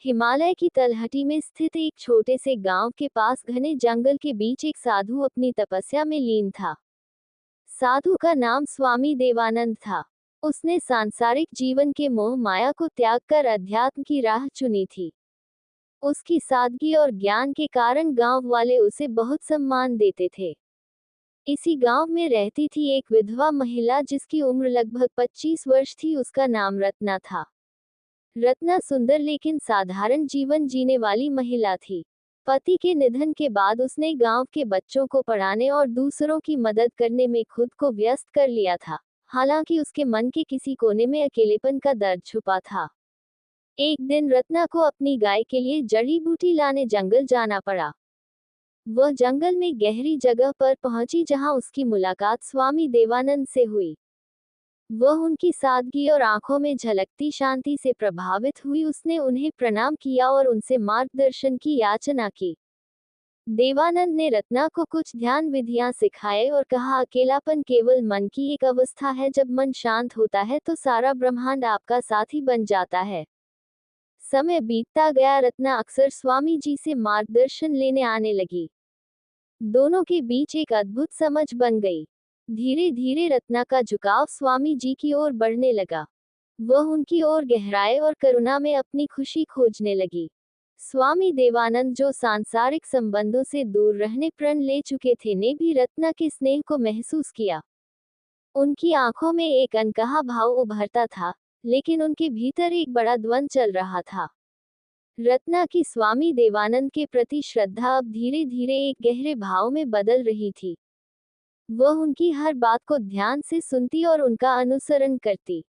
हिमालय की तलहटी में स्थित एक छोटे से गांव के पास घने जंगल के बीच एक साधु अपनी तपस्या में लीन था। साधु का नाम स्वामी देवानंद था। उसने सांसारिक जीवन के मोह माया को त्याग कर अध्यात्म की राह चुनी थी। उसकी सादगी और ज्ञान के कारण गांव वाले उसे बहुत सम्मान देते थे। इसी गांव में रहती थी एक विधवा महिला जिसकी उम्र लगभग 25 वर्ष थी। उसका नाम रत्ना था। रत्ना सुंदर लेकिन साधारण जीवन जीने वाली महिला थी। पति के निधन के बाद उसने गांव के बच्चों को पढ़ाने और दूसरों की मदद करने में खुद को व्यस्त कर लिया था। हालांकि उसके मन के किसी कोने में अकेलेपन का दर्द छुपा था। एक दिन रत्ना को अपनी गाय के लिए जड़ी बूटी लाने जंगल जाना पड़ा। वह जंगल में गहरी जगह पर पहुंची जहां उसकी मुलाकात स्वामी देवानंद से हुई। वह उनकी सादगी और आंखों में झलकती शांति से प्रभावित हुई। उसने उन्हें प्रणाम किया और उनसे मार्गदर्शन की याचना की। देवानंद ने रत्ना को कुछ ध्यान विधियां सिखाए और कहा, अकेलापन केवल मन की एक अवस्था है। जब मन शांत होता है तो सारा ब्रह्मांड आपका साथी बन जाता है। समय बीतता गया। रत्ना अक्सर स्वामी जी से मार्गदर्शन लेने आने लगी। दोनों के बीच एक अद्भुत समझ बन गई। धीरे धीरे रत्ना का झुकाव स्वामी जी की ओर बढ़ने लगा। वह उनकी ओर गहराई और करुणा में अपनी खुशी खोजने लगी। स्वामी देवानंद, जो सांसारिक संबंधों से दूर रहने प्रण ले चुके थे, ने भी रत्ना के स्नेह को महसूस किया। उनकी आंखों में एक अनकहा भाव उभरता था, लेकिन उनके भीतर एक बड़ा द्वंद्व चल रहा था। रत्ना की स्वामी देवानंद के प्रति श्रद्धा अब धीरे धीरे एक गहरे भाव में बदल रही थी। वह उनकी हर बात को ध्यान से सुनती और उनका अनुसरण करती।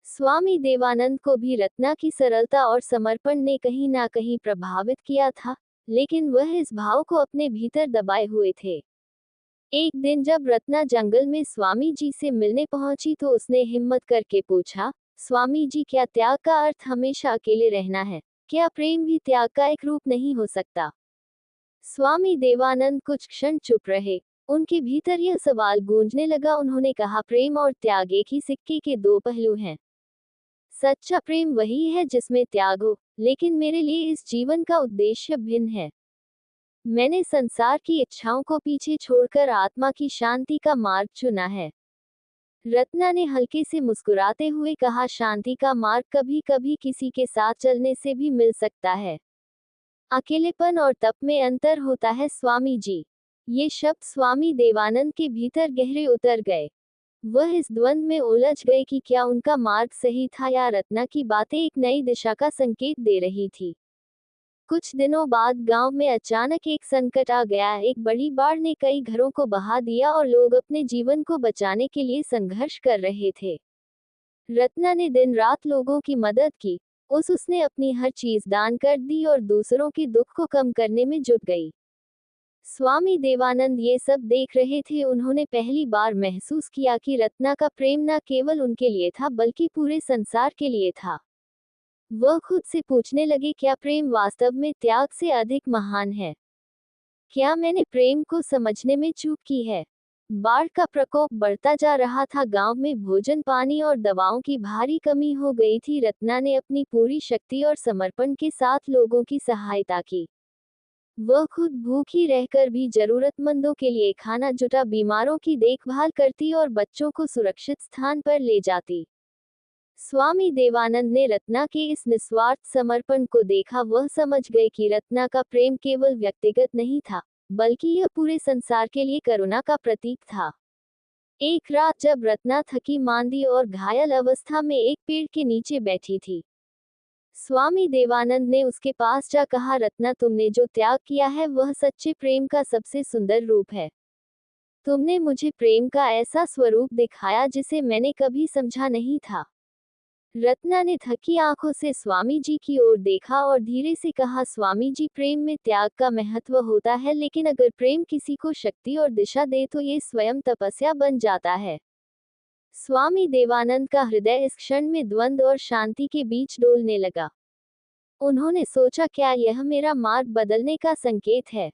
स्वामी देवानंद को भी रत्ना की सरलता और समर्पण ने कहीं ना कहीं प्रभावित किया था, लेकिन वह इस भाव को अपने भीतर दबाए हुए थे। एक दिन जब रत्ना जंगल में स्वामी जी से मिलने पहुंची तो उसने हिम्मत करके पूछा, स्वामी जी, क्या त्याग का अर्थ हमेशा अकेले रहना है? क्या प्रेम भी त्याग का एक रूप नहीं हो सकता? स्वामी देवानंद कुछ क्षण चुप रहे। उनके भीतर यह सवाल गूंजने लगा। उन्होंने कहा, प्रेम और त्याग एक ही सिक्के के दो पहलू हैं। सच्चा प्रेम वही है जिसमें त्याग हो, लेकिन मेरे लिए इस जीवन का उद्देश्य भिन्न है। मैंने संसार की इच्छाओं को पीछे छोड़कर आत्मा की शांति का मार्ग चुना है। रत्ना ने हल्के से मुस्कुराते हुए कहा, शांति का मार्ग कभी कभी किसी के साथ चलने से भी मिल सकता है। अकेलेपन और तप में अंतर होता है स्वामी जी। ये शब्द स्वामी देवानंद के भीतर गहरे उतर गए। वह इस द्वंद्व में उलझ गए कि क्या उनका मार्ग सही था या रत्ना की बातें एक नई दिशा का संकेत दे रही थी। कुछ दिनों बाद गांव में अचानक एक संकट आ गया। एक बड़ी बाढ़ ने कई घरों को बहा दिया और लोग अपने जीवन को बचाने के लिए संघर्ष कर रहे थे। रत्ना ने दिन रात लोगों की मदद की। उसने अपनी हर चीज दान कर दी और दूसरों के दुख को कम करने में जुट गई। स्वामी देवानंद ये सब देख रहे थे। उन्होंने पहली बार महसूस किया कि रत्ना का प्रेम न केवल उनके लिए था बल्कि पूरे संसार के लिए था। वह खुद से पूछने लगे, क्या प्रेम वास्तव में त्याग से अधिक महान है? क्या मैंने प्रेम को समझने में चूक की है? बाढ़ का प्रकोप बढ़ता जा रहा था। गांव में भोजन, पानी और दवाओं की भारी कमी हो गई थी। रत्ना ने अपनी पूरी शक्ति और समर्पण के साथ लोगों की सहायता की। वह खुद भूखी रहकर भी जरूरतमंदों के लिए खाना जुटा, बीमारों की देखभाल करती और बच्चों को सुरक्षित स्थान पर ले जाती। स्वामी देवानंद ने रत्ना के इस निस्वार्थ समर्पण को देखा। वह समझ गए कि रत्ना का प्रेम केवल व्यक्तिगत नहीं था, बल्कि यह पूरे संसार के लिए करुणा का प्रतीक था। एक रात जब रत्ना थकी मांदी और घायल अवस्था में एक पेड़ के नीचे बैठी थी, स्वामी देवानंद ने उसके पास जा कहा, रत्ना, तुमने जो त्याग किया है वह सच्चे प्रेम का सबसे सुंदर रूप है। तुमने मुझे प्रेम का ऐसा स्वरूप दिखाया जिसे मैंने कभी समझा नहीं था। रत्ना ने थकी आंखों से स्वामी जी की ओर देखा और धीरे से कहा, स्वामी जी, प्रेम में त्याग का महत्व होता है, लेकिन अगर प्रेम किसी को शक्ति और दिशा दे तो ये स्वयं तपस्या बन जाता है। स्वामी देवानंद का हृदय इस क्षण में द्वंद्व और शांति के बीच डोलने लगा। उन्होंने सोचा, क्या यह मेरा मार्ग बदलने का संकेत है?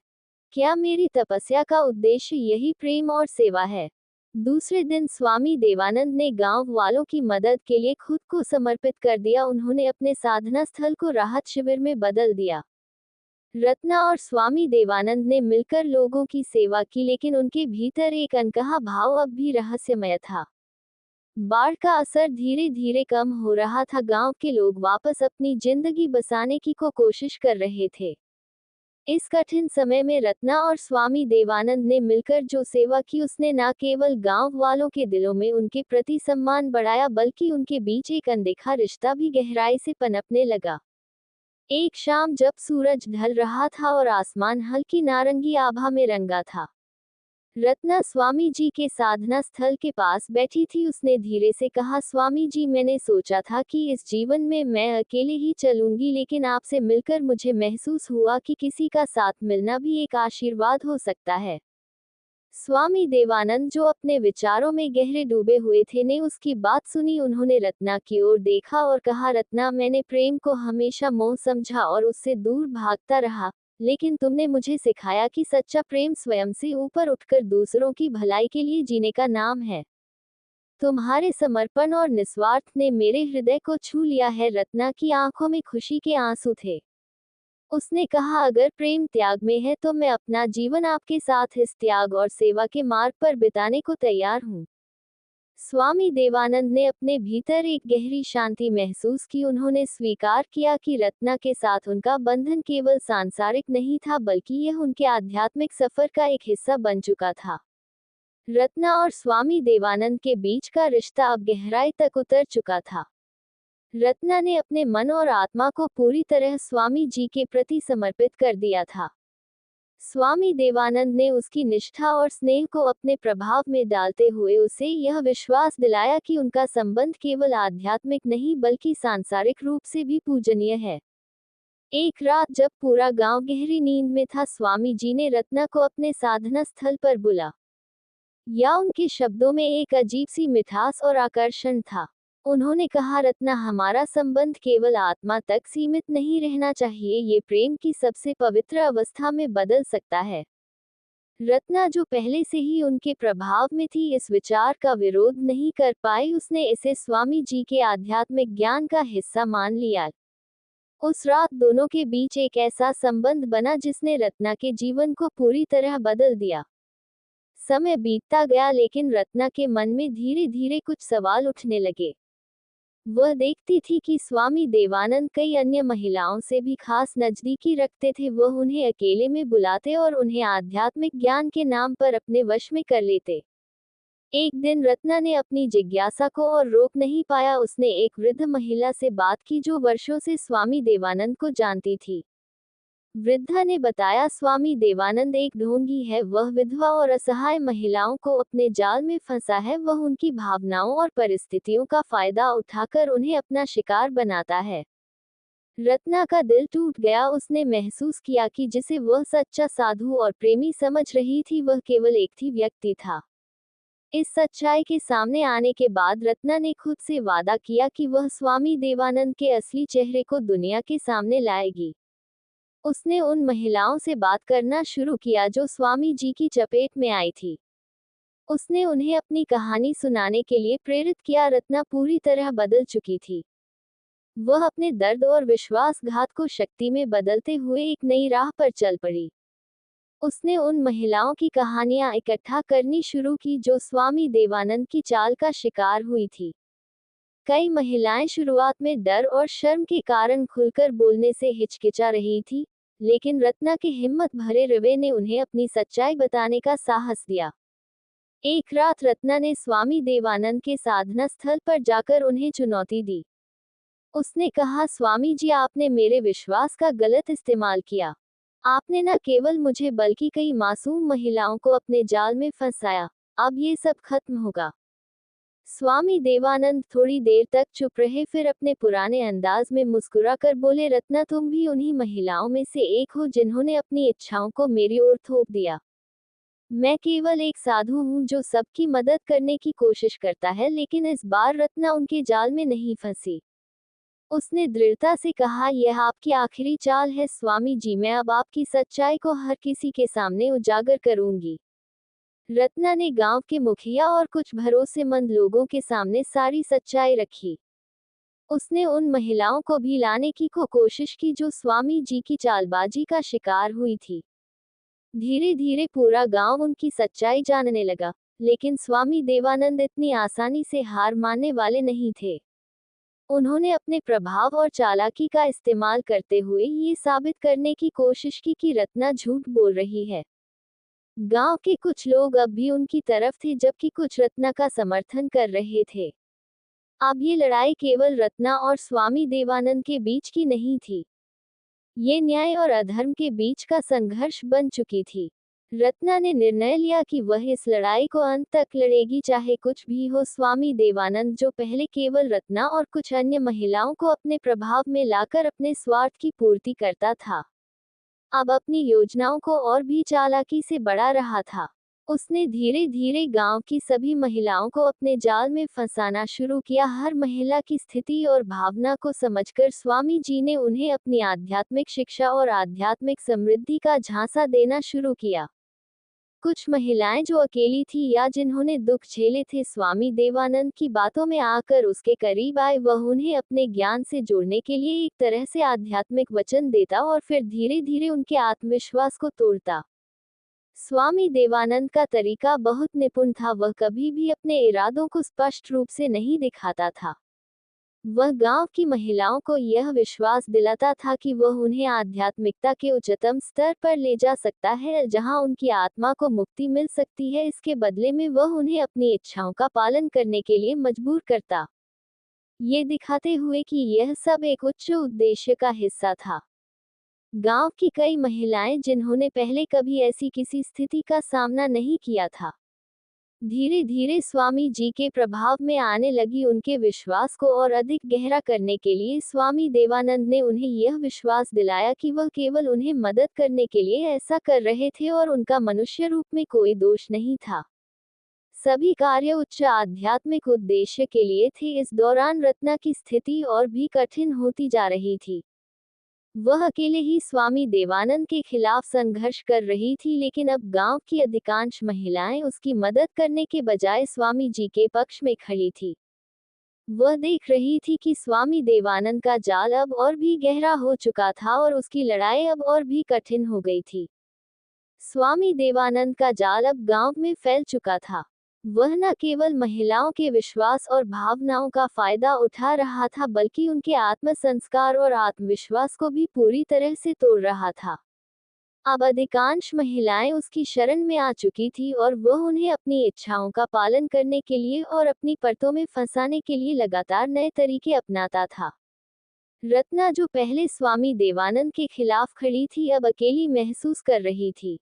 क्या मेरी तपस्या का उद्देश्य यही प्रेम और सेवा है? दूसरे दिन स्वामी देवानंद ने गांव वालों की मदद के लिए खुद को समर्पित कर दिया। उन्होंने अपने साधना स्थल को राहत शिविर में बदल दिया। रत्ना और स्वामी देवानंद ने मिलकर लोगों की सेवा की, लेकिन उनके भीतर एक अनकहा भाव अब भी रहस्यमय था। बाढ़ का असर धीरे धीरे कम हो रहा था। गांव के लोग वापस अपनी जिंदगी बसाने की कोशिश कर रहे थे। इस कठिन समय में रत्ना और स्वामी देवानंद ने मिलकर जो सेवा की, उसने न केवल गांव वालों के दिलों में उनके प्रति सम्मान बढ़ाया, बल्कि उनके बीच एक अनदेखा रिश्ता भी गहराई से पनपने लगा। एक शाम जब सूरज ढल रहा था और आसमान हल्की नारंगी आभा में रंगा था, रत्ना स्वामी जी के साधना स्थल के पास बैठी थी। उसने धीरे से कहा, स्वामी जी, मैंने सोचा था कि इस जीवन में मैं अकेले ही चलूंगी, लेकिन आपसे मिलकर मुझे महसूस हुआ कि किसी का साथ मिलना भी एक आशीर्वाद हो सकता है। स्वामी देवानंद, जो अपने विचारों में गहरे डूबे हुए थे, ने उसकी बात सुनी। उन्होंने रत्ना की ओर देखा और कहा, रत्ना, मैंने प्रेम को हमेशा मोह समझा और उससे दूर भागता रहा, लेकिन तुमने मुझे सिखाया कि सच्चा प्रेम स्वयं से ऊपर उठकर दूसरों की भलाई के लिए जीने का नाम है। तुम्हारे समर्पण और निस्वार्थ ने मेरे हृदय को छू लिया है। रत्ना की आंखों में खुशी के आंसू थे। उसने कहा, अगर प्रेम त्याग में है तो मैं अपना जीवन आपके साथ इस त्याग और सेवा के मार्ग पर बिताने को तैयार हूँ। स्वामी देवानंद ने अपने भीतर एक गहरी शांति महसूस की। उन्होंने स्वीकार किया कि रत्ना के साथ उनका बंधन केवल सांसारिक नहीं था, बल्कि यह उनके आध्यात्मिक सफर का एक हिस्सा बन चुका था। रत्ना और स्वामी देवानंद के बीच का रिश्ता अब गहराई तक उतर चुका था। रत्ना ने अपने मन और आत्मा को पूरी तरह स्वामी जी के प्रति समर्पित कर दिया था। स्वामी देवानंद ने उसकी निष्ठा और स्नेह को अपने प्रभाव में डालते हुए उसे यह विश्वास दिलाया कि उनका संबंध केवल आध्यात्मिक नहीं, बल्कि सांसारिक रूप से भी पूजनीय है। एक रात जब पूरा गांव गहरी नींद में था, स्वामी जी ने रत्ना को अपने साधना स्थल पर बुला या उनके शब्दों में एक अजीब सी मिठास और आकर्षण था। उन्होंने कहा, रत्ना, हमारा संबंध केवल आत्मा तक सीमित नहीं रहना चाहिए, ये प्रेम की सबसे पवित्र अवस्था में बदल सकता है। रत्ना, जो पहले से ही उनके प्रभाव में थी, इस विचार का विरोध नहीं कर पाई। उसने इसे स्वामी जी के आध्यात्मिक ज्ञान का हिस्सा मान लिया। उस रात दोनों के बीच एक ऐसा संबंध बना जिसने रत्ना के जीवन को पूरी तरह बदल दिया। समय बीतता गया, लेकिन रत्ना के मन में धीरे धीरे कुछ सवाल उठने लगे। वह देखती थी कि स्वामी देवानंद कई अन्य महिलाओं से भी खास नजदीकी रखते थे। वह उन्हें अकेले में बुलाते और उन्हें आध्यात्मिक ज्ञान के नाम पर अपने वश में कर लेते। एक दिन रत्ना ने अपनी जिज्ञासा को और रोक नहीं पाया। उसने एक वृद्ध महिला से बात की जो वर्षों से स्वामी देवानंद को जानती थी। वृद्धा ने बताया, स्वामी देवानंद एक ढोंगी है। वह विधवा और असहाय महिलाओं को अपने जाल में फंसा है। वह उनकी भावनाओं और परिस्थितियों का फायदा उठाकर उन्हें अपना शिकार बनाता है। रत्ना का दिल टूट गया। उसने महसूस किया कि जिसे वह सच्चा साधु और प्रेमी समझ रही थी, वह केवल एक ही व्यक्ति था। इस सच्चाई के सामने आने के बाद रत्ना ने खुद से वादा किया कि वह स्वामी देवानंद के असली चेहरे को दुनिया के सामने लाएगी। उसने उन महिलाओं से बात करना शुरू किया जो स्वामी जी की चपेट में आई थी। उसने उन्हें अपनी कहानी सुनाने के लिए प्रेरित किया। रत्ना पूरी तरह बदल चुकी थी। वह अपने दर्द और विश्वासघात को शक्ति में बदलते हुए एक नई राह पर चल पड़ी। उसने उन महिलाओं की कहानियां इकट्ठा करनी शुरू की जो स्वामी देवानंद की चाल का शिकार हुई थी। कई महिलाएं शुरुआत में डर और शर्म के कारण खुलकर बोलने से हिचकिचा रही थी, लेकिन रत्ना के हिम्मत भरे रवैये ने उन्हें अपनी सच्चाई बताने का साहस दिया। एक रात रत्ना ने स्वामी देवानंद के साधना स्थल पर जाकर उन्हें चुनौती दी। उसने कहा, स्वामी जी, आपने मेरे विश्वास का गलत इस्तेमाल किया। आपने न केवल मुझे बल्कि कई मासूम महिलाओं को अपने जाल में फंसाया। अब ये सब खत्म होगा। स्वामी देवानंद थोड़ी देर तक चुप रहे, फिर अपने पुराने अंदाज में मुस्कुराकर बोले, रत्ना, तुम भी उन्हीं महिलाओं में से एक हो जिन्होंने अपनी इच्छाओं को मेरी ओर थोप दिया। मैं केवल एक साधु हूँ जो सबकी मदद करने की कोशिश करता है, लेकिन इस बार रत्ना उनके जाल में नहीं फंसी। उसने दृढ़ता से कहा, यह आपकी आखिरी चाल है स्वामी जी। मैं अब आपकी सच्चाई को हर किसी के सामने उजागर करूंगी। रत्ना ने गांव के मुखिया और कुछ भरोसेमंद लोगों के सामने सारी सच्चाई रखी। उसने उन महिलाओं को भी लाने की कोशिश की जो स्वामी जी की चालबाजी का शिकार हुई थी। धीरे धीरे पूरा गांव उनकी सच्चाई जानने लगा, लेकिन स्वामी देवानंद इतनी आसानी से हार मानने वाले नहीं थे। उन्होंने अपने प्रभाव और चालाकी का इस्तेमाल करते हुए ये साबित करने की कोशिश की कि रत्ना झूठ बोल रही है। गांव के कुछ लोग अब भी उनकी तरफ थे, जबकि कुछ रत्ना का समर्थन कर रहे थे। अब ये लड़ाई केवल रत्ना और स्वामी देवानंद के बीच की नहीं थी। ये न्याय और अधर्म के बीच का संघर्ष बन चुकी थी। रत्ना ने निर्णय लिया कि वह इस लड़ाई को अंत तक लड़ेगी, चाहे कुछ भी हो। स्वामी देवानंद, जो पहले केवल रत्ना और कुछ अन्य महिलाओं को अपने प्रभाव में लाकर अपने स्वार्थ की पूर्ति करता था, अब अपनी योजनाओं को और भी चालाकी से बढ़ा रहा था। उसने धीरे धीरे गांव की सभी महिलाओं को अपने जाल में फंसाना शुरू किया। हर महिला की स्थिति और भावना को समझकर स्वामी जी ने उन्हें अपनी आध्यात्मिक शिक्षा और आध्यात्मिक समृद्धि का झांसा देना शुरू किया। कुछ महिलाएं जो अकेली थी या जिन्होंने दुख झेले थे, स्वामी देवानंद की बातों में आकर उसके करीब आए। वह उन्हें अपने ज्ञान से जोड़ने के लिए एक तरह से आध्यात्मिक वचन देता और फिर धीरे धीरे उनके आत्मविश्वास को तोड़ता। स्वामी देवानंद का तरीका बहुत निपुण था। वह कभी भी अपने इरादों को स्पष्ट रूप से नहीं दिखाता था। वह गांव की महिलाओं को यह विश्वास दिलाता था कि वह उन्हें आध्यात्मिकता के उच्चतम स्तर पर ले जा सकता है, जहां उनकी आत्मा को मुक्ति मिल सकती है। इसके बदले में वह उन्हें अपनी इच्छाओं का पालन करने के लिए मजबूर करता, ये दिखाते हुए कि यह सब एक उच्च उद्देश्य का हिस्सा था। गांव की कई महिलाएं, जिन्होंने पहले कभी ऐसी किसी स्थिति का सामना नहीं किया था, धीरे धीरे स्वामी जी के प्रभाव में आने लगी। उनके विश्वास को और अधिक गहरा करने के लिए स्वामी देवानंद ने उन्हें यह विश्वास दिलाया कि वह केवल उन्हें मदद करने के लिए ऐसा कर रहे थे और उनका मनुष्य रूप में कोई दोष नहीं था। सभी कार्य उच्च आध्यात्मिक उद्देश्य के लिए थे। इस दौरान रत्ना की स्थिति और भी कठिन होती जा रही थी। वह अकेले ही स्वामी देवानंद के खिलाफ संघर्ष कर रही थी, लेकिन अब गांव की अधिकांश महिलाएं उसकी मदद करने के बजाय स्वामी जी के पक्ष में खड़ी थी। वह देख रही थी कि स्वामी देवानंद का जाल अब और भी गहरा हो चुका था और उसकी लड़ाई अब और भी कठिन हो गई थी। स्वामी देवानंद का जाल अब गांव में फैल चुका था। वह न केवल महिलाओं के विश्वास और भावनाओं का फायदा उठा रहा था, बल्कि उनके आत्म संस्कार और आत्मविश्वास को भी पूरी तरह से तोड़ रहा था। अब अधिकांश महिलाएं उसकी शरण में आ चुकी थी और वह उन्हें अपनी इच्छाओं का पालन करने के लिए और अपनी परतों में फंसाने के लिए लगातार नए तरीके अपनाता था। रत्ना, जो पहले स्वामी देवानंद के खिलाफ खड़ी थी, अब अकेली महसूस कर रही थी।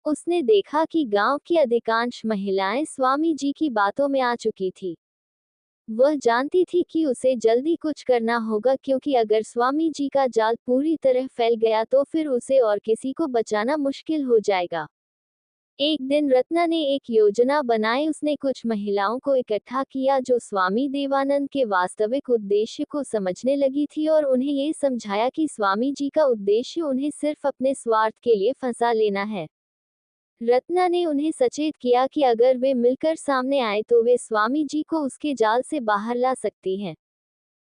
उसने देखा कि गांव की अधिकांश महिलाएं स्वामी जी की बातों में आ चुकी थी। वह जानती थी कि उसे जल्दी कुछ करना होगा, क्योंकि अगर स्वामी जी का जाल पूरी तरह फैल गया तो फिर उसे और किसी को बचाना मुश्किल हो जाएगा। एक दिन रत्ना ने एक योजना बनाई। उसने कुछ महिलाओं को इकट्ठा किया जो स्वामी देवानंद के वास्तविक उद्देश्य को समझने लगी थी और उन्हें ये समझाया कि स्वामी जी का उद्देश्य उन्हें सिर्फ अपने स्वार्थ के लिए फंसा लेना है। रत्ना ने उन्हें सचेत किया कि अगर वे मिलकर सामने आए तो वे स्वामी जी को उसके जाल से बाहर ला सकती हैं।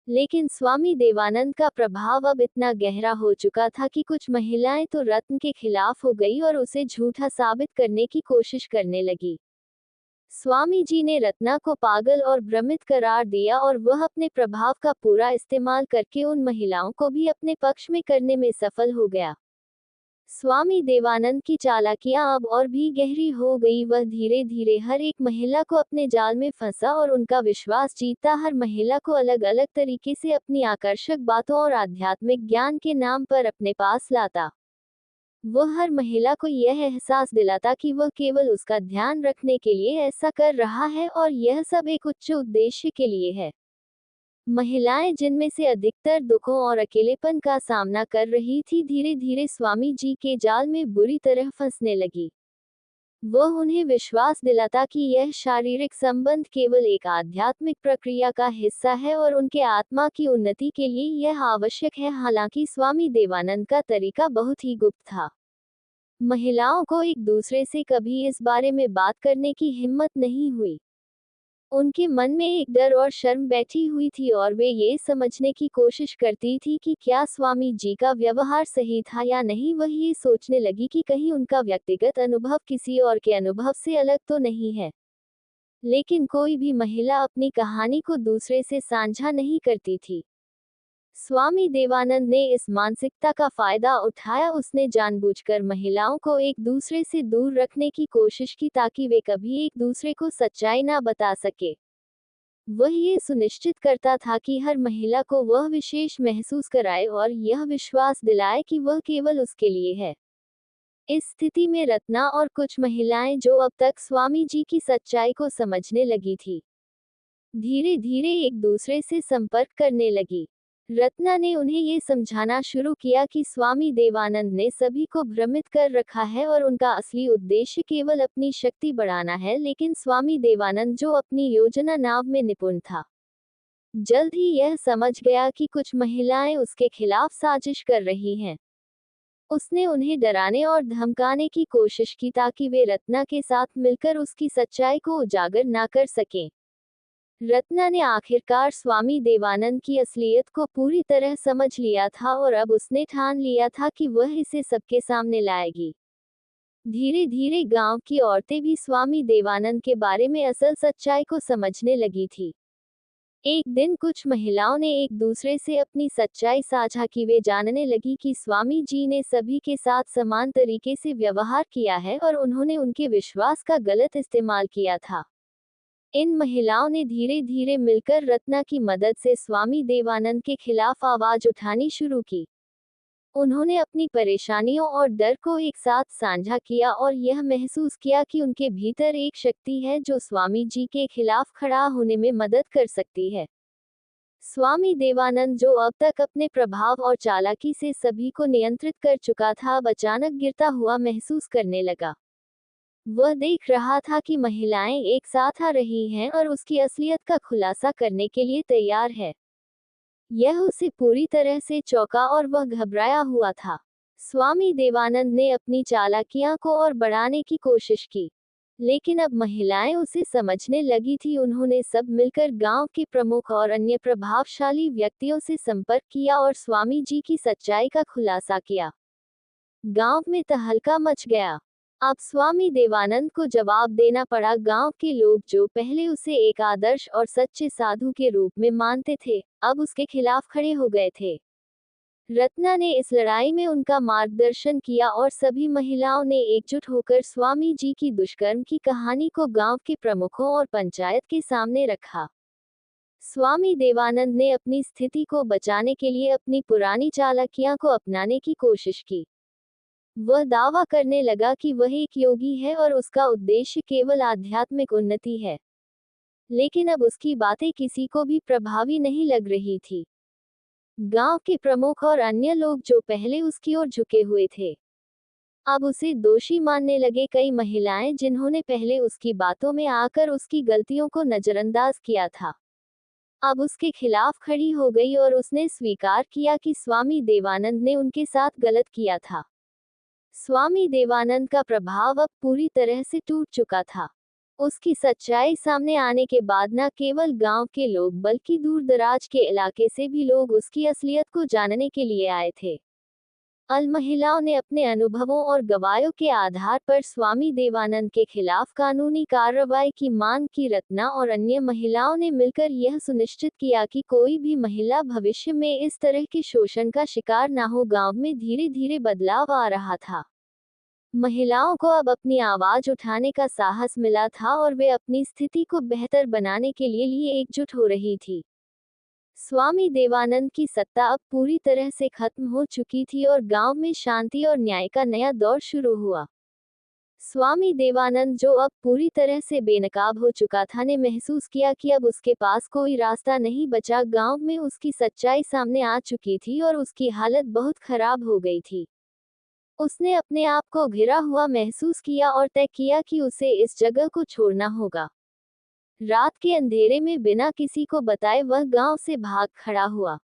लेकिन स्वामी देवानंद का प्रभाव अब इतना गहरा हो चुका था कि कुछ महिलाएं तो रत्न के खिलाफ हो गई और उसे झूठा साबित करने की कोशिश करने लगी। स्वामी जी ने रत्ना को पागल और भ्रमित करार दिया और वह अपने प्रभाव का पूरा इस्तेमाल करके उन महिलाओं को भी अपने पक्ष में करने में सफल हो गया। स्वामी देवानंद की चालाकियां अब और भी गहरी हो गई। वह धीरे धीरे हर एक महिला को अपने जाल में फंसा और उनका विश्वास जीता। हर महिला को अलग अलग तरीके से अपनी आकर्षक बातों और आध्यात्मिक ज्ञान के नाम पर अपने पास लाता। वह हर महिला को यह एहसास दिलाता कि वह केवल उसका ध्यान रखने के लिए ऐसा कर रहा है और यह सब एक उच्च उद्देश्य के लिए है। महिलाएं, जिनमें से अधिकतर दुखों और अकेलेपन का सामना कर रही थी, धीरे धीरे स्वामी जी के जाल में बुरी तरह फंसने लगी। वह उन्हें विश्वास दिलाता कि यह शारीरिक संबंध केवल एक आध्यात्मिक प्रक्रिया का हिस्सा है और उनके आत्मा की उन्नति के लिए यह आवश्यक है। हालांकि स्वामी देवानंद का तरीका बहुत ही गुप्त था। महिलाओं को एक दूसरे से कभी इस बारे में बात करने की हिम्मत नहीं हुई। उनके मन में एक डर और शर्म बैठी हुई थी और वे ये समझने की कोशिश करती थी कि क्या स्वामी जी का व्यवहार सही था या नहीं। वह ये सोचने लगी कि कहीं उनका व्यक्तिगत अनुभव किसी और के अनुभव से अलग तो नहीं है। लेकिन कोई भी महिला अपनी कहानी को दूसरे से साझा नहीं करती थी। स्वामी देवानंद ने इस मानसिकता का फायदा उठाया। उसने जानबूझकर महिलाओं को एक दूसरे से दूर रखने की कोशिश की ताकि वे कभी एक दूसरे को सच्चाई ना बता सके। वह ये सुनिश्चित करता था कि हर महिला को वह विशेष महसूस कराए और यह विश्वास दिलाए कि वह केवल उसके लिए है। इस स्थिति में रत्ना और कुछ महिलाएं जो अब तक स्वामी जी की सच्चाई को समझने लगी थी, धीरे धीरे एक दूसरे से संपर्क करने लगी। रत्ना ने उन्हें ये समझाना शुरू किया कि स्वामी देवानंद ने सभी को भ्रमित कर रखा है और उनका असली उद्देश्य केवल अपनी शक्ति बढ़ाना है। लेकिन स्वामी देवानंद, जो अपनी योजना नाव में निपुण था, जल्द ही यह समझ गया कि कुछ महिलाएं उसके खिलाफ साजिश कर रही हैं। उसने उन्हें डराने और धमकाने की कोशिश की ताकि वे रत्ना के साथ मिलकर उसकी सच्चाई को उजागर ना कर सकें। रत्ना ने आखिरकार स्वामी देवानंद की असलियत को पूरी तरह समझ लिया था और अब उसने ठान लिया था कि वह इसे सबके सामने लाएगी। धीरे धीरे गांव की औरतें भी स्वामी देवानंद के बारे में असल सच्चाई को समझने लगी थी। एक दिन कुछ महिलाओं ने एक दूसरे से अपनी सच्चाई साझा की। वे जानने लगी कि स्वामी जी ने सभी के साथ समान तरीके से व्यवहार किया है और उन्होंने उनके विश्वास का गलत इस्तेमाल किया था। इन महिलाओं ने धीरे धीरे मिलकर रत्ना की मदद से स्वामी देवानंद के खिलाफ आवाज उठानी शुरू की। उन्होंने अपनी परेशानियों और डर को एक साथ साझा किया और यह महसूस किया कि उनके भीतर एक शक्ति है जो स्वामी जी के खिलाफ खड़ा होने में मदद कर सकती है। स्वामी देवानंद, जो अब तक अपने प्रभाव और चालाकी से सभी को नियंत्रित कर चुका था, अब अचानक गिरता हुआ महसूस करने लगा। वह देख रहा था कि महिलाएं एक साथ आ रही हैं और उसकी असलियत का खुलासा करने के लिए तैयार है। यह उसे पूरी तरह से चौंका और वह घबराया हुआ था। स्वामी देवानंद ने अपनी चालाकियां को और बढ़ाने की कोशिश की, लेकिन अब महिलाएं उसे समझने लगी थी। उन्होंने सब मिलकर गांव के प्रमुख और अन्य प्रभावशाली व्यक्तियों से संपर्क किया और स्वामी जी की सच्चाई का खुलासा किया। गांव में तहलका मच गया। अब स्वामी देवानंद को जवाब देना पड़ा। गांव के लोग, जो पहले उसे एक आदर्श और सच्चे साधु के रूप में मानते थे, अब उसके खिलाफ खड़े हो गए थे। रत्ना ने इस लड़ाई में उनका मार्गदर्शन किया और सभी महिलाओं ने एकजुट होकर स्वामी जी की दुष्कर्म की कहानी को गांव के प्रमुखों और पंचायत के सामने रखा। स्वामी देवानंद ने अपनी स्थिति को बचाने के लिए अपनी पुरानी चालाकियां को अपनाने की कोशिश की। वह दावा करने लगा कि वह एक योगी है और उसका उद्देश्य केवल आध्यात्मिक उन्नति है। लेकिन अब उसकी बातें किसी को भी प्रभावी नहीं लग रही थी। गांव के प्रमुख और अन्य लोग, जो पहले उसकी ओर झुके हुए थे, अब उसे दोषी मानने लगे। कई महिलाएं, जिन्होंने पहले उसकी बातों में आकर उसकी गलतियों को नजरअंदाज किया था, अब उसके खिलाफ खड़ी हो गई और उसने स्वीकार किया कि स्वामी देवानंद ने उनके साथ गलत किया था। स्वामी देवानंद का प्रभाव अब पूरी तरह से टूट चुका था। उसकी सच्चाई सामने आने के बाद न केवल गांव के लोग बल्कि दूर दराज के इलाके से भी लोग उसकी असलियत को जानने के लिए आए थे। अल महिलाओं ने अपने अनुभवों और गवाहों के आधार पर स्वामी देवानंद के खिलाफ कानूनी कार्रवाई की मांग की। रत्ना और अन्य महिलाओं ने मिलकर यह सुनिश्चित किया कि कोई भी महिला भविष्य में इस तरह के शोषण का शिकार न हो। गांव में धीरे धीरे बदलाव आ रहा था। महिलाओं को अब अपनी आवाज उठाने का साहस मिला था और वे अपनी स्थिति को बेहतर बनाने के लिए एकजुट हो रही थी। स्वामी देवानंद की सत्ता अब पूरी तरह से खत्म हो चुकी थी और गांव में शांति और न्याय का नया दौर शुरू हुआ। स्वामी देवानंद, जो अब पूरी तरह से बेनकाब हो चुका था, ने महसूस किया कि अब उसके पास कोई रास्ता नहीं बचा। गांव में उसकी सच्चाई सामने आ चुकी थी और उसकी हालत बहुत खराब हो गई थी। उसने अपने आप को घिरा हुआ महसूस किया और तय किया कि उसे इस जगह को छोड़ना होगा। रात के अंधेरे में बिना किसी को बताए वह गांव से भाग खड़ा हुआ।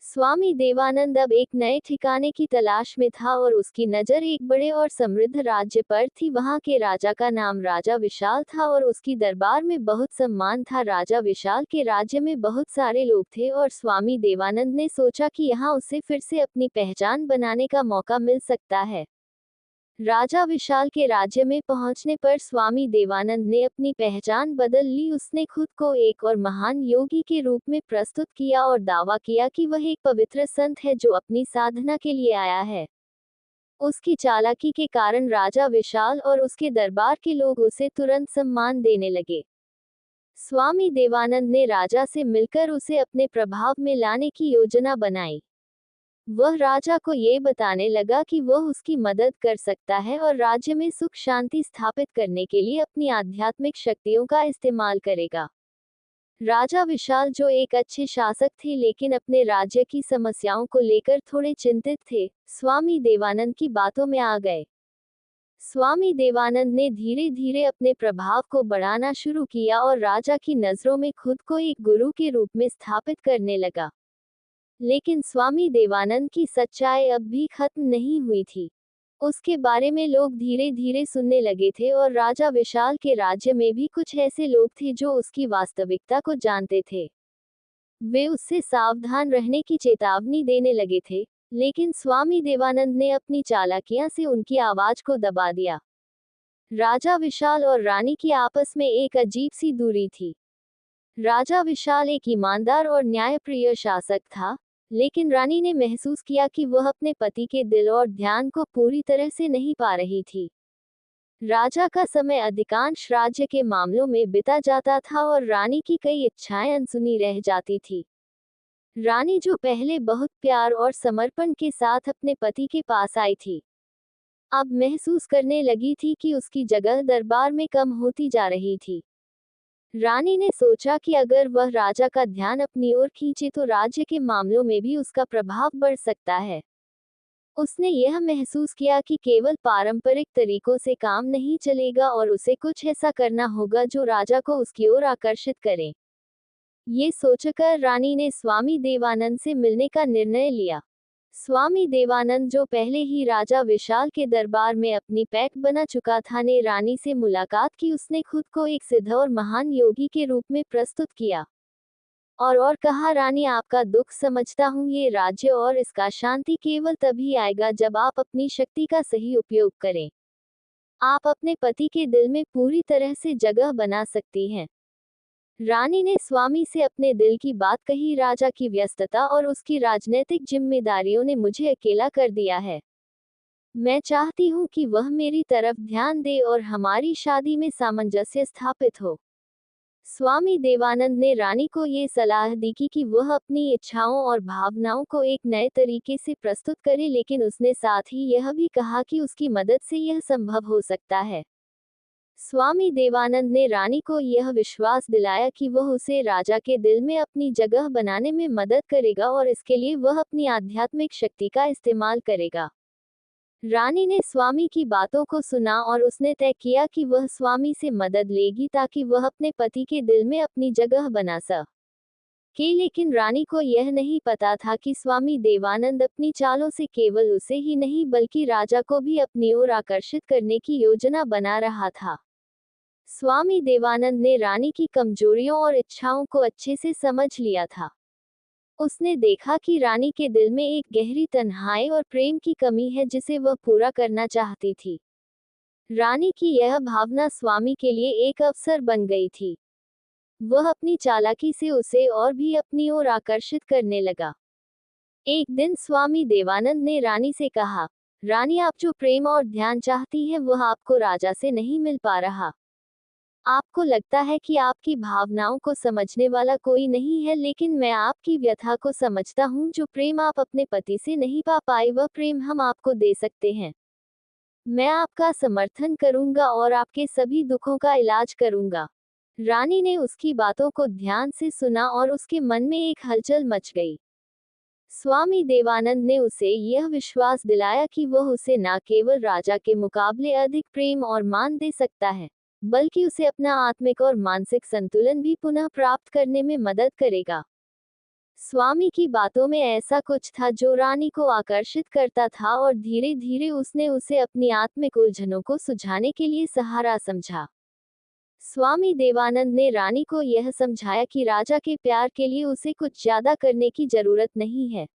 स्वामी देवानंद अब एक नए ठिकाने की तलाश में था और उसकी नज़र एक बड़े और समृद्ध राज्य पर थी। वहां के राजा का नाम राजा विशाल था और उसकी दरबार में बहुत सम्मान था। राजा विशाल के राज्य में बहुत सारे लोग थे और स्वामी देवानंद ने सोचा कि यहाँ उसे फिर से अपनी पहचान बनाने का मौका मिल सकता है। राजा विशाल के राज्य में पहुंचने पर स्वामी देवानंद ने अपनी पहचान बदल ली। उसने खुद को एक और महान योगी के रूप में प्रस्तुत किया और दावा किया कि वह एक पवित्र संत है जो अपनी साधना के लिए आया है। उसकी चालाकी के कारण राजा विशाल और उसके दरबार के लोग उसे तुरंत सम्मान देने लगे। स्वामी देवानंद ने राजा से मिलकर उसे अपने प्रभाव में लाने की योजना बनाई। वह राजा को ये बताने लगा कि वह उसकी मदद कर सकता है और राज्य में सुख शांति स्थापित करने के लिए अपनी आध्यात्मिक शक्तियों का इस्तेमाल करेगा। राजा विशाल जो एक अच्छे शासक थे लेकिन अपने राज्य की समस्याओं को लेकर थोड़े चिंतित थे, स्वामी देवानंद की बातों में आ गए। स्वामी देवानंद ने धीरे धीरे अपने प्रभाव को बढ़ाना शुरू किया और राजा की नजरों में खुद को एक गुरु के रूप में स्थापित करने लगा। लेकिन स्वामी देवानंद की सच्चाई अब भी खत्म नहीं हुई थी। उसके बारे में लोग धीरे धीरे सुनने लगे थे और राजा विशाल के राज्य में भी कुछ ऐसे लोग थे जो उसकी वास्तविकता को जानते थे। वे उससे सावधान रहने की चेतावनी देने लगे थे, लेकिन स्वामी देवानंद ने अपनी चालाकियां से उनकी आवाज को दबा दिया। राजा विशाल और रानी की आपस में एक अजीब सी दूरी थी। राजा विशाल एक ईमानदार और न्यायप्रिय शासक था, लेकिन रानी ने महसूस किया कि वह अपने पति के दिल और ध्यान को पूरी तरह से नहीं पा रही थी। राजा का समय अधिकांश राज्य के मामलों में बिता जाता था और रानी की कई इच्छाएं अनसुनी रह जाती थी। रानी जो पहले बहुत प्यार और समर्पण के साथ अपने पति के पास आई थी, अब महसूस करने लगी थी कि उसकी जगह दरबार में कम होती जा रही थी। रानी ने सोचा कि अगर वह राजा का ध्यान अपनी ओर खींचे तो राज्य के मामलों में भी उसका प्रभाव बढ़ सकता है। उसने यह महसूस किया कि केवल पारंपरिक तरीकों से काम नहीं चलेगा और उसे कुछ ऐसा करना होगा जो राजा को उसकी ओर आकर्षित करे। ये सोचकर रानी ने स्वामी देवानंद से मिलने का निर्णय लिया। स्वामी देवानंद जो पहले ही राजा विशाल के दरबार में अपनी पैठ बना चुका था ने रानी से मुलाकात की। उसने खुद को एक सिद्ध और महान योगी के रूप में प्रस्तुत किया और कहा, रानी आपका दुख समझता हूँ। ये राज्य और इसका शांति केवल तभी आएगा जब आप अपनी शक्ति का सही उपयोग करें। आप अपने पति के दिल में पूरी तरह से जगह बना सकती हैं। रानी ने स्वामी से अपने दिल की बात कही। राजा की व्यस्तता और उसकी राजनीतिक जिम्मेदारियों ने मुझे अकेला कर दिया है। मैं चाहती हूँ कि वह मेरी तरफ ध्यान दे और हमारी शादी में सामंजस्य स्थापित हो। स्वामी देवानंद ने रानी को ये सलाह दी कि वह अपनी इच्छाओं और भावनाओं को एक नए तरीके से प्रस्तुत करे, लेकिन उसने साथ ही यह भी कहा कि उसकी मदद से यह संभव हो सकता है। स्वामी देवानंद ने रानी को यह विश्वास दिलाया कि वह उसे राजा के दिल में अपनी जगह बनाने में मदद करेगा और इसके लिए वह अपनी आध्यात्मिक शक्ति का इस्तेमाल करेगा। रानी ने स्वामी की बातों को सुना और उसने तय किया कि वह स्वामी से मदद लेगी ताकि वह अपने पति के दिल में अपनी जगह बना सके। लेकिन रानी को यह नहीं पता था कि स्वामी देवानंद अपनी चालों से केवल उसे ही नहीं बल्कि राजा को भी अपनी ओर आकर्षित करने की योजना बना रहा था। स्वामी देवानंद ने रानी की कमजोरियों और इच्छाओं को अच्छे से समझ लिया था। उसने देखा कि रानी के दिल में एक गहरी तन्हाई और प्रेम की कमी है जिसे वह पूरा करना चाहती थी। रानी की यह भावना स्वामी के लिए एक अवसर बन गई थी। वह अपनी चालाकी से उसे और भी अपनी ओर आकर्षित करने लगा। एक दिन स्वामी देवानंद ने रानी से कहा, रानी आप जो प्रेम और ध्यान चाहती हैं वह आपको राजा से नहीं मिल पा रहा। आपको लगता है कि आपकी भावनाओं को समझने वाला कोई नहीं है, लेकिन मैं आपकी व्यथा को समझता हूँ। जो प्रेम आप अपने पति से नहीं पा पाए वह प्रेम हम आपको दे सकते हैं। मैं आपका समर्थन करूंगा और आपके सभी दुखों का इलाज करूंगा। रानी ने उसकी बातों को ध्यान से सुना और उसके मन में एक हलचल मच गई। स्वामी देवानंद ने उसे यह विश्वास दिलाया कि वह उसे न केवल राजा के मुकाबले अधिक प्रेम और मान दे सकता है, बल्कि उसे अपना आत्मिक और मानसिक संतुलन भी पुनः प्राप्त करने में मदद करेगा। स्वामी की बातों में ऐसा कुछ था जो रानी को आकर्षित करता था और धीरे धीरे उसने उसे अपनी आत्मिक उलझनों को सुलझाने के लिए सहारा समझा। स्वामी देवानंद ने रानी को यह समझाया कि राजा के प्यार के लिए उसे कुछ ज्यादा करने की जरूरत नहीं है।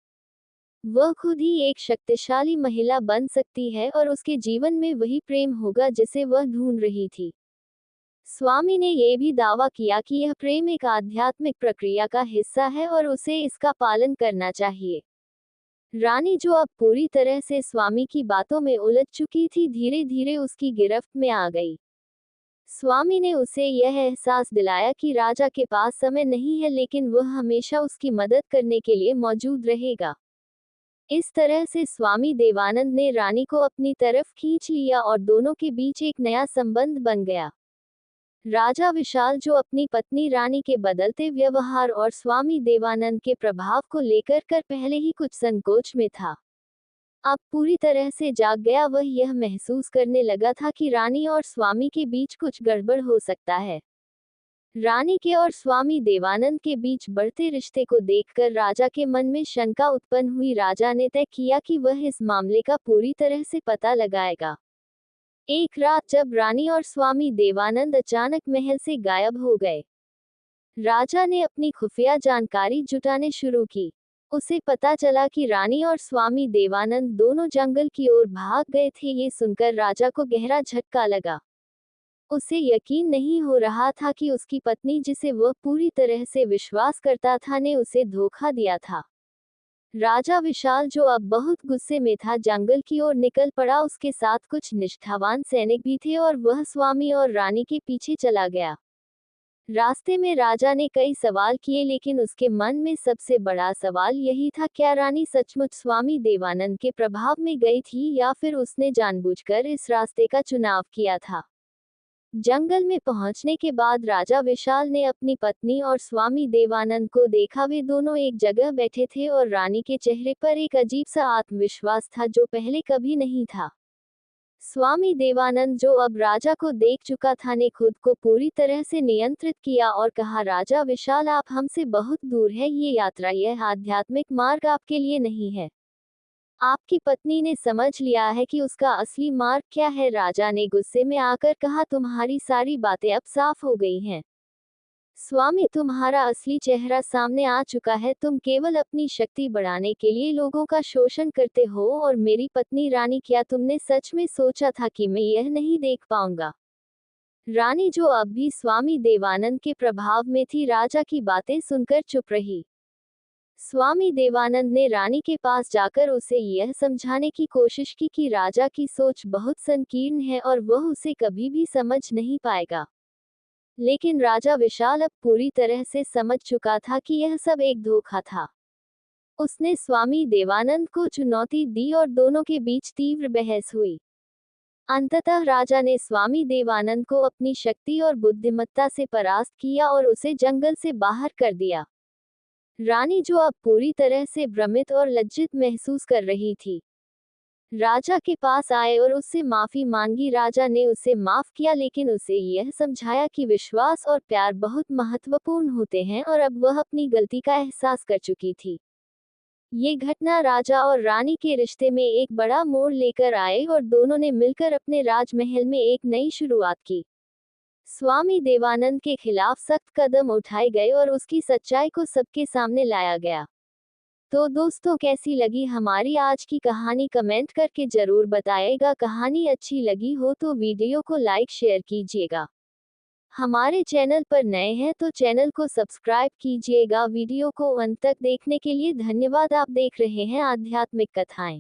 वह खुद ही एक शक्तिशाली महिला बन सकती है और उसके जीवन में वही प्रेम होगा जिसे वह ढूंढ रही थी। स्वामी ने यह भी दावा किया कि यह प्रेम एक आध्यात्मिक प्रक्रिया का हिस्सा है और उसे इसका पालन करना चाहिए। रानी, जो अब पूरी तरह से स्वामी की बातों में उलझ चुकी थी, धीरे धीरे उसकी गिरफ्त में आ गई। स्वामी ने उसे यह एहसास दिलाया कि राजा के पास समय नहीं है, लेकिन वह हमेशा उसकी मदद करने के लिए मौजूद रहेगा। इस तरह से स्वामी देवानंद ने रानी को अपनी तरफ खींच लिया और दोनों के बीच एक नया संबंध बन गया। राजा विशाल, जो अपनी पत्नी रानी के बदलते व्यवहार और स्वामी देवानंद के प्रभाव को लेकर पहले ही कुछ संकोच में था, अब पूरी तरह से जाग गया। वह यह महसूस करने लगा था कि रानी और स्वामी के बीच कुछ गड़बड़ हो सकता है। रानी के और स्वामी देवानंद के बीच बढ़ते रिश्ते को देखकर राजा के मन में शंका उत्पन्न हुई। राजा ने तय किया कि वह इस मामले का पूरी तरह से पता लगाएगा। एक रात जब रानी और स्वामी देवानंद अचानक महल से गायब हो गए, राजा ने अपनी खुफिया जानकारी जुटाने शुरू की। उसे पता चला कि रानी और स्वामी देवानंद दोनों जंगल की ओर भाग गए थे। ये सुनकर राजा को गहरा झटका लगा। उसे यकीन नहीं हो रहा था कि उसकी पत्नी, जिसे वह पूरी तरह से विश्वास करता था, ने उसे धोखा दिया था। राजा विशाल, जो अब बहुत गुस्से में था, जंगल की ओर निकल पड़ा। उसके साथ कुछ निष्ठावान सैनिक भी थे और वह स्वामी और रानी के पीछे चला गया। रास्ते में राजा ने कई सवाल किए, लेकिन उसके मन में सबसे बड़ा सवाल यही था, क्या रानी सचमुच स्वामी देवानंद के प्रभाव में गई थी या फिर उसने जानबूझकर इस रास्ते का चुनाव किया था। जंगल में पहुंचने के बाद राजा विशाल ने अपनी पत्नी और स्वामी देवानंद को देखा। वे दोनों एक जगह बैठे थे और रानी के चेहरे पर एक अजीब सा आत्मविश्वास था जो पहले कभी नहीं था। स्वामी देवानंद, जो अब राजा को देख चुका था, ने खुद को पूरी तरह से नियंत्रित किया और कहा, राजा विशाल, आप हमसे बहुत दूर है। ये यात्रा, यह आध्यात्मिक मार्ग आपके लिए नहीं है। आपकी पत्नी ने समझ लिया है कि उसका असली मार्ग क्या है। राजा ने गुस्से में आकर कहा, तुम्हारी सारी बातें अब साफ हो गई हैं। स्वामी, तुम्हारा असली चेहरा सामने आ चुका है। तुम केवल अपनी शक्ति बढ़ाने के लिए लोगों का शोषण करते हो। और मेरी पत्नी रानी, क्या तुमने सच में सोचा था कि मैं यह नहीं देख पाऊंगा? रानी, जो अब भी स्वामी देवानंद के प्रभाव में थी, राजा की बातें सुनकर चुप रही। स्वामी देवानंद ने रानी के पास जाकर उसे यह समझाने की कोशिश की कि राजा की सोच बहुत संकीर्ण है और वह उसे कभी भी समझ नहीं पाएगा। लेकिन राजा विशाल अब पूरी तरह से समझ चुका था कि यह सब एक धोखा था। उसने स्वामी देवानंद को चुनौती दी और दोनों के बीच तीव्र बहस हुई। अंततः राजा ने स्वामी देवानंद को अपनी शक्ति और बुद्धिमत्ता से परास्त किया और उसे जंगल से बाहर कर दिया। रानी, जो अब पूरी तरह से भ्रमित और लज्जित महसूस कर रही थी, राजा के पास आए और उससे माफी मांगी। राजा ने उसे माफ किया, लेकिन उसे यह समझाया कि विश्वास और प्यार बहुत महत्वपूर्ण होते हैं और अब वह अपनी गलती का एहसास कर चुकी थी। ये घटना राजा और रानी के रिश्ते में एक बड़ा मोड़ लेकर आए और दोनों ने मिलकर अपने राजमहल में एक नई शुरुआत की। स्वामी देवानंद के खिलाफ सख्त कदम उठाए गए और उसकी सच्चाई को सबके सामने लाया गया। तो दोस्तों, कैसी लगी हमारी आज की कहानी? कमेंट करके जरूर बताइएगा। कहानी अच्छी लगी हो तो वीडियो को लाइक शेयर कीजिएगा। हमारे चैनल पर नए हैं तो चैनल को सब्सक्राइब कीजिएगा। वीडियो को अंत तक देखने के लिए धन्यवाद। आप देख रहे हैं आध्यात्मिक कथाएं।